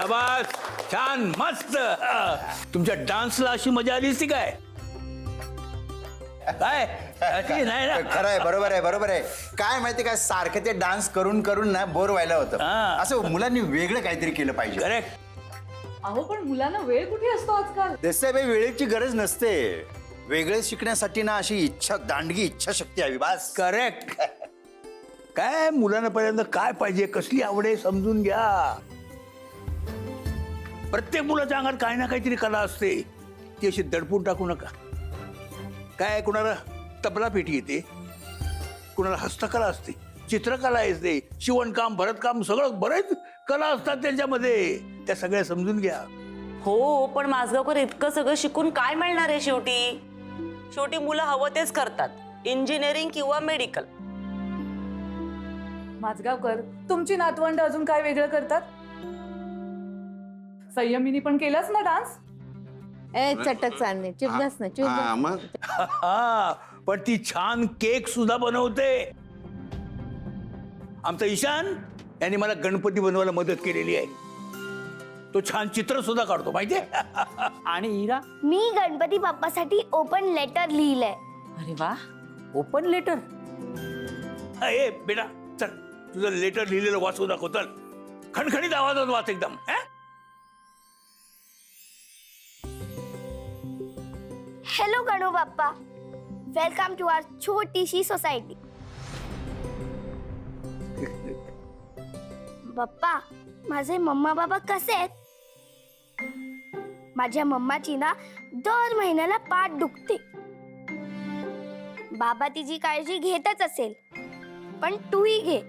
शाबास, छान, मस्त. तुमच्या डान्सला अशी मजा आली असती काय? काय अशी नाही ना? खरंय, बरोबर आहे, बरोबर आहे. काय माहिती काय, सारखं ते डान्स करून करून ना बोर व्हायला होतं. हा. असं मुलांनी वेगळं काहीतरी केलं पाहिजे. करेक्ट. अहो पण मुलांना वेळ कुठे असतो आजकाल? देसाईबाई, वेळेची गरज नसते. वेगळे शिकण्यासाठी ना अशी इच्छा, दांडगी इच्छाशक्ती हवी, बस. करेक्ट. काय मुलांना पर्यंत काय पाहिजे, कसली आवड आहे समजून घ्या. प्रत्येक मुलाच्या अंगात काही ना काहीतरी कला असते, ती अशी दडपून टाकू नका. काय कुणाला तबला पेटी येते, कुणाला हस्तकला असते, चित्रकला असते, शिवणकाम, भरतकाम, सगळं बरेच कला असतात त्यांच्यामध्ये. त्या सगळ्या समजून घ्या. हो, पण माझगावकर इतकं सगळं शिकून काय मिळणार आहे शेवटी? शेवटी मुलं हवं तेच करतात, इंजिनिअरिंग किंवा मेडिकल. माझगावकर, तुमची नातवंड अजून काय वेगळं करतात? संयमीनी पण केलाच ना डान्स? ए चटक चालणे, चुप बस ना, चुप बस. मग हा, पण ती छान केक सुद्धा बनवते. आमचा ईशान यांनी मला गणपती बनवायला मदत केलेली आहे. तो छान चित्र सुद्धा काढतो माहितीये. आणि इरा? मी गणपती बाप्पासाठी ओपन लेटर लिहिलंय. अरे वा, ओपन लेटर. ए बेटा, चल तुझं लेटर लिहिलेलं वाचू दाखव. चल, खणखणीत आवाजात वाच एकदम. Hello Ganu Bappa, welcome to our छोटीशी सोसायटी. बाप्पा, माझे मम्मा बाबा कसे आहेत? माझ्या मम्माची ना दर महिन्याला पाठ दुखते. बाबा तिची काळजी घेतच असेल, पण तूही घे.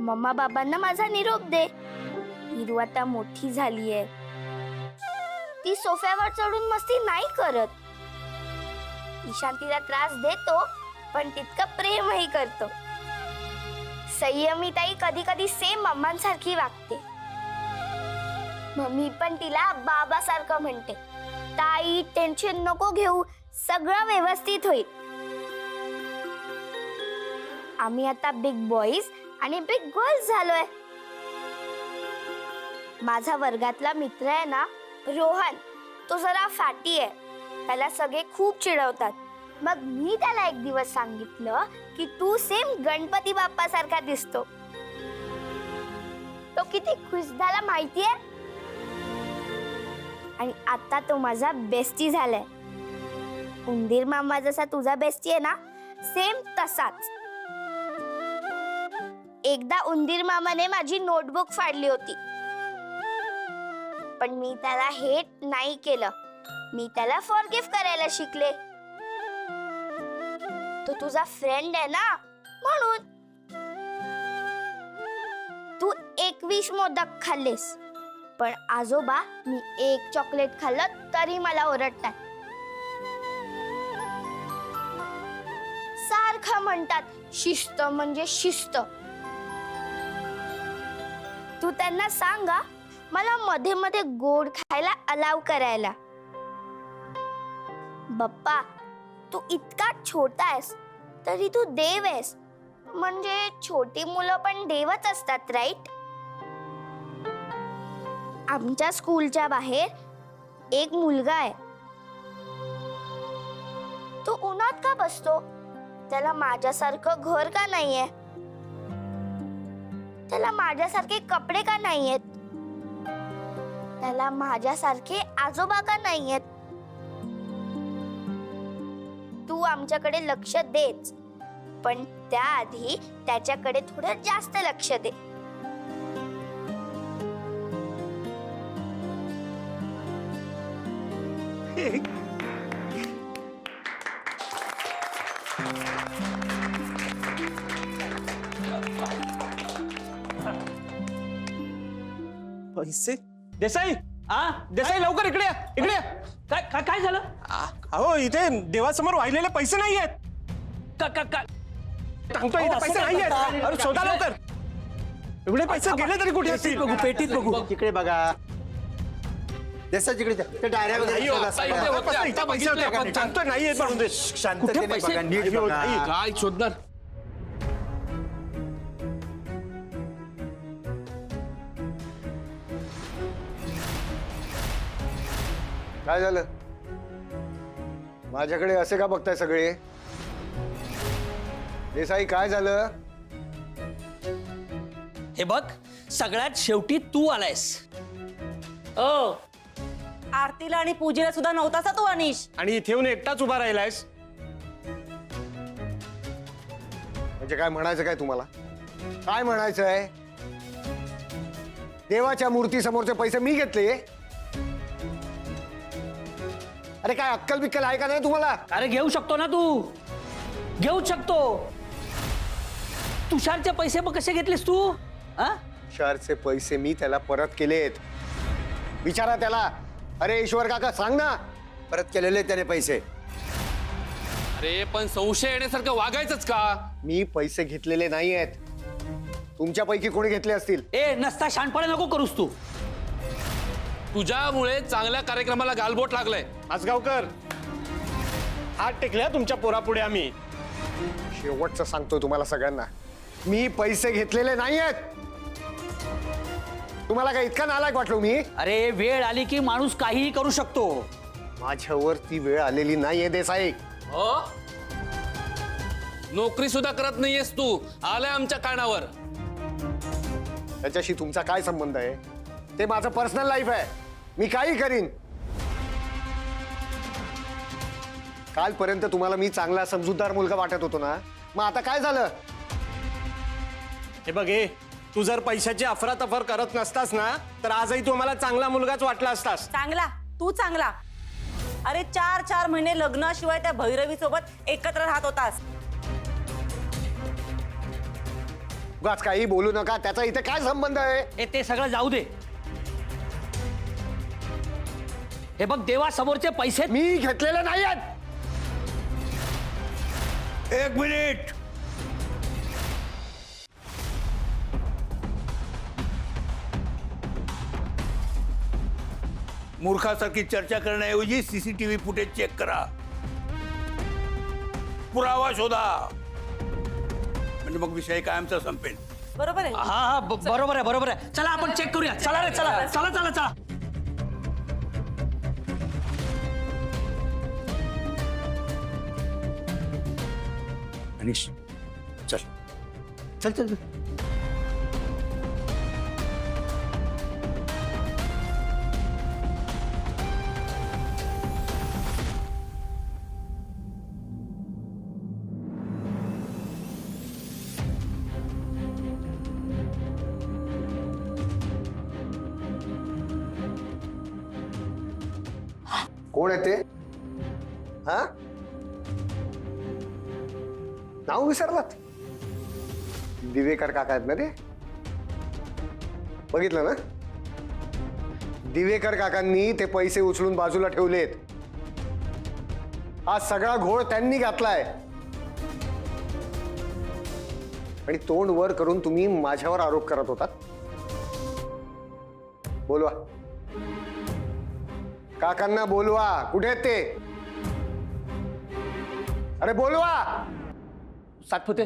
मम्मा बाबांना माझा निरोप दे. हिरू आता मोठी झालीये, ती सोफ्यावर चढून मस्ती नाही करत. ईशान तिला त्रास देतो, पण तितकं प्रेमही करतो. संयमी ताई कधी कधी सेम मम्मांसारखी वागते. मम्मी पण तिला बाबासारखं म्हणते. ताई, टेन्शन नको घेऊ, सगळं व्यवस्थित होईल. आम्ही आता बिग बॉईज आणि बिग गर्ल्स झालोय. माझा वर्गातला मित्र आहे ना रोहन, तो जरा फॅटी आहे. त्याला सगळे खूप चिडवतात. मग मी त्याला एक दिवस सांगितलं की तू सेम गणपती बाप्पा सारखा दिसतो. तो किती खुश झाला माहितीये. आणि आता तो माझा बेस्टी झालाय. उंदीर मामा जसा तुझा बेस्टी आहे ना, सेम तसाच. एकदा उंदीर मामाने माझी नोटबुक फाडली होती, पण मी त्याला हेट नाही केलं. मी त्याला फॉरगिव्ह करायला शिकले. तो तुझा फ्रेंड आहे ना, म्हणून. तू 21 मोदक खाल्लेस, पण आजोबा मी 1 चॉकलेट खाल्लं तरी मला ओरडतात. सारखं म्हणतात शिस्त म्हणजे शिस्त. तू त्यांना सांगा मला मध्ये मध्ये गोड खायला अलाव करायला. बाप्पा, तू इतका छोटा आहेस तरी तू देव आहेस. म्हणजे छोटी मुलं पण देवच असतात, राईट? आमच्या स्कूलच्या बाहेर एक मुलगा आहे. तो उन्हात का बसतो? त्याला माझ्यासारखं घर का नाहीये? त्याला माझ्यासारखे कपडे का नाहीयेत? त्याला माझ्यासारखे आजोबा का नाहीयेत? तू आमच्याकडे लक्ष देच, पण त्याआधी त्याच्याकडे थोडं जास्त लक्ष दे. पैसे? देसाई, देसाई लवकर इकडे या, इकडे या. काय काय काय झालं? अहो, इथे देवासमोर वाहिलेले पैसे नाही आहेत. सांगतो इथे पैसे नाही आहेत. अरे शोधा लवकर. एवढे पैसे गेले तरी कुठे असतील? बघू, पेटीत बघू. तिकडे बघा. देसाई जिकडे जा. ते डायऱ्या नाही हो, आता इथे पैसे होते आपण सांगतोय नाही आहेत म्हणून. शांततेने बघा, नीट बघा. काय शोधणार? काय झालं? माझ्याकडे असे का बघताय सगळे? देसाई काय झालं? हे बघ, सगळ्यात शेवटी तू आलायस. ओ आरतीला आणि पूजेला सुद्धा नव्हतासा तू अनिश. आणि इथे येऊन एकटाच उभा राहिलायस. म्हणजे काय म्हणायचं काय तुम्हाला? काय म्हणायचंय? देवाच्या मूर्ती समोरचे पैसे मी घेतले? अरे काय अक्कल बिक्कल आहे का नाही तुम्हाला? अरे घेऊ शकतो ना तू, घेऊ शकतो. तुषारचे पैसे मग कसे घेतलेस तू? हा? तुषारचे पैसे मी त्याला परत केलेत. विचारा त्याला. अरे ईश्वर काका सांग ना. परत केलेले त्याने पैसे. अरे पण संशय येण्यासारखं वागायचंच का? मी पैसे घेतलेले नाही आहेत. तुमच्यापैकी कोणी घेतले असतील? ए नसता शहाणपणा नको करूस तू. तुझ्यामुळे चांगल्या कार्यक्रमाला गालबोट लागलंय. आसगावकर, हात टेकल्या तुमच्या पोरापुढे आम्ही. शेवटचं सांगतोय तुम्हाला सगळ्यांना, मी पैसे घेतलेले नाही आहेत. तुम्हाला काय इतका नालायक वाटलो मी? अरे वेळ आली की माणूस काहीही करू शकतो. माझ्यावर ती वेळ आलेली नाहीये देसाई. हो, नोकरी सुद्धा करत नाहीयेस तू, आलाय आमच्या कानावर. त्याच्याशी तुमचा काय संबंध आहे? ते माझं पर्सनल लाईफ आहे. मी काही करीन. कालपर्यंत तुम्हाला मी चांगला समजूतदार मुलगा वाटत होतो ना, मग आता काय झालं? हे बघ, हे तू जर पैशाची अफरातफर करत नसतास ना, तर आजही तू मला चांगला मुलगाच वाटला असतास. चांगला तू चांगला. अरे 4 महिने लग्नाशिवाय त्या भैरवी सोबत एकत्र राहत होतास. उगाच काही बोलू नका. त्याचा इथे काय संबंध आहे? हे ते सगळं जाऊ दे. हे बघ, देवासमोरचे पैसे मी घेतलेले नाही आहेत. एक मिनिट. मूर्खासारखी चर्चा करण्याऐवजी सीसीटीव्ही फुटेज चेक करा, पुरावा शोधा, म्हणजे मग विषय कायमचा संपेल. बरोबर आहे. हा हा बरोबर आहे, बरोबर आहे. चला आपण चेक करूया. चला रे, चला चला चला चला. अनिश चल. चल चल चल. कोण आहे ते? हा, नाव विसरलात? दिवेकर काका आहेत ना ते? बघितलं ना? दिवेकर काकांनी ते पैसे उचलून बाजूला ठेवलेत. हा सगळा घोळ त्यांनी घातलाय. आणि तोंड वर करून तुम्ही माझ्यावर आरोप करत होतात. बोलवा काकांना, बोलवा. कुठे आहेत ते? अरे बोलवा. सातपुते,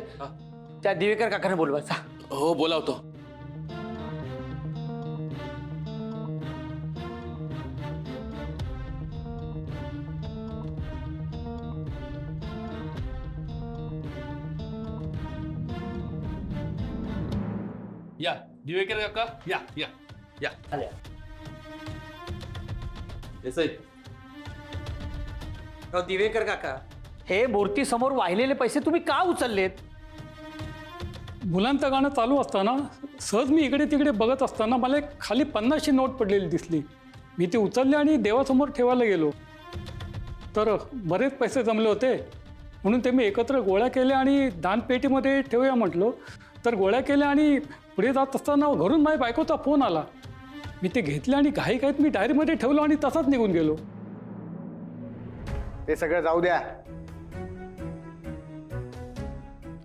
त्या दिवेकर काकाने बोलवायचा. हो बोलावतो. या दिवेकर काका, या या या. आले. देसाई, दिवेकर काका, हे मूर्ती समोर वाहिलेले पैसे तुम्ही का उचललेत? मुलांचं गाणं चालू असताना सहज मी इकडे तिकडे बघत असताना मला एक खाली 50ची नोट पडलेली दिसली. मी ती उचलली आणि देवासमोर ठेवायला गेलो, तर बरेच पैसे जमले होते. म्हणून ते मी एकत्र गोळ्या केल्या आणि दानपेटीमध्ये ठेवूया म्हटलो. तर गोळ्या केल्या आणि पुढे जात असताना घरून माझ्या बायकोचा फोन आला. मी ते घेतले आणि घाईघाईत मी डायरीमध्ये ठेवलो आणि तसाच निघून गेलो. ते सगळं जाऊ द्या.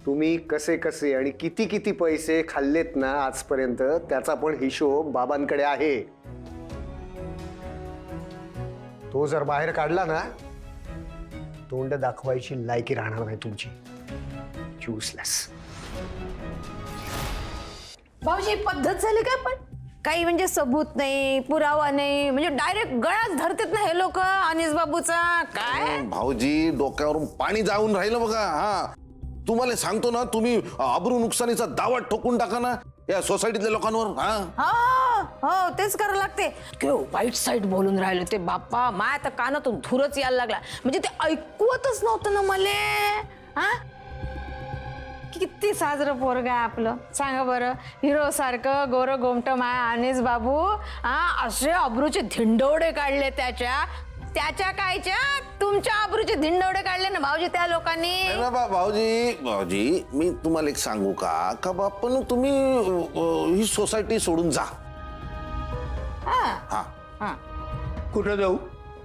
तुम्ही कसे कसे आणि किती किती पैसे खाल्लेत ना आजपर्यंत, त्याचा पण हिशोब बाबांकडे आहे. तो जर बाहेर काढला ना, तोंड दाखवायची लायकी राहणार नाही तुमची. युजलेस. भाऊजी पद्धत झाली काय? पण काही म्हणजे सबूत नाही, पुरावा नाही, म्हणजे डायरेक्ट गळाच धरतात ना हे लोक अनिस बाबूचा. काय भाऊजी डोक्यावरून पाणी जाऊन राहिलं बघा. हा तुम्हाला सांगतो ना, तुम्ही आबरू नुकसानीचा दावा ठोकून टाका ना या सोसायटीतल्या लोकांवर. हा हो तेच करावं लागते. केव वाईट साईड बोलून राहिले ते बाप्पा. माय आता कानातून धुरच यायला लागला. म्हणजे ते ऐकवतच नव्हतं ना मले. हा किती साजरं पोरग आहे आपलं, सांगा बरं. हिरो सारखं गोर गोमट माय अनिस बाबू. हा असे अब्रूचे धिंडवडे काढले त्याच्या कायच्या तुमच्या अब्रूचे धिंडवडे काढले ना भाऊजी त्या लोकांनी. भाऊजी मी तुम्हाला एक सांगू का बाप्पा तुम्ही ही सोसायटी सोडून जा. हा कुठं जाऊ?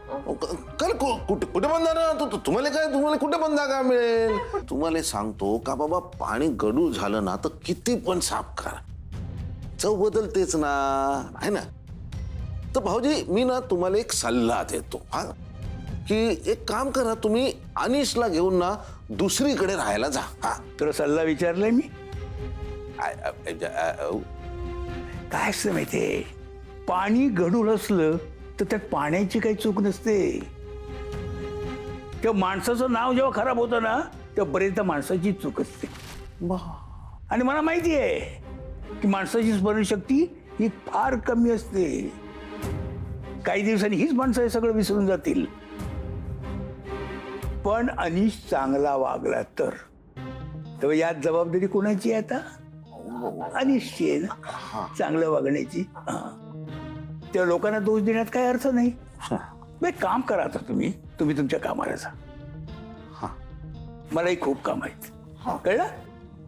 कुठे बंद ना तुम्हाला कुठे बंद का मिळेल. तुम्हाला सांगतो का बाबा, पाणी गडूळ झालं ना तर किती पण साफ करा, चव बदलतेच ना, आहे ना. तर भाऊजी मी ना तुम्हाला एक सल्ला देतो हा, की एक काम करा, तुम्ही अनिशला घेऊन ना दुसरीकडे राहायला जा. हा तुला सल्ला विचारलाय मी. काय असतं माहितीये, पाणी गढूळ असलं तर त्यात पाण्याची काही चूक नसते. तेव्हा माणसाचं नाव जेव्हा खराब होतं ना, तेव्हा बरेचदा माणसाची चूक असते. आणि मला माहिती आहे की माणसाची स्मरणशक्ती ही फार कमी असते. काही दिवसांनी हीच माणसं हे सगळं विसरून जातील. पण अनिश चांगला वागला तर यात जबाबदारी कोणाची आहे आता? अनिशची आहे ना चांगलं वागण्याची. त्या लोकांना दोष देण्यात काही अर्थ नाही. एक काम करा आता, तुम्ही तुमच्या कामाला जा. मलाही खूप काम आहेत, कळलं?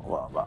वा वा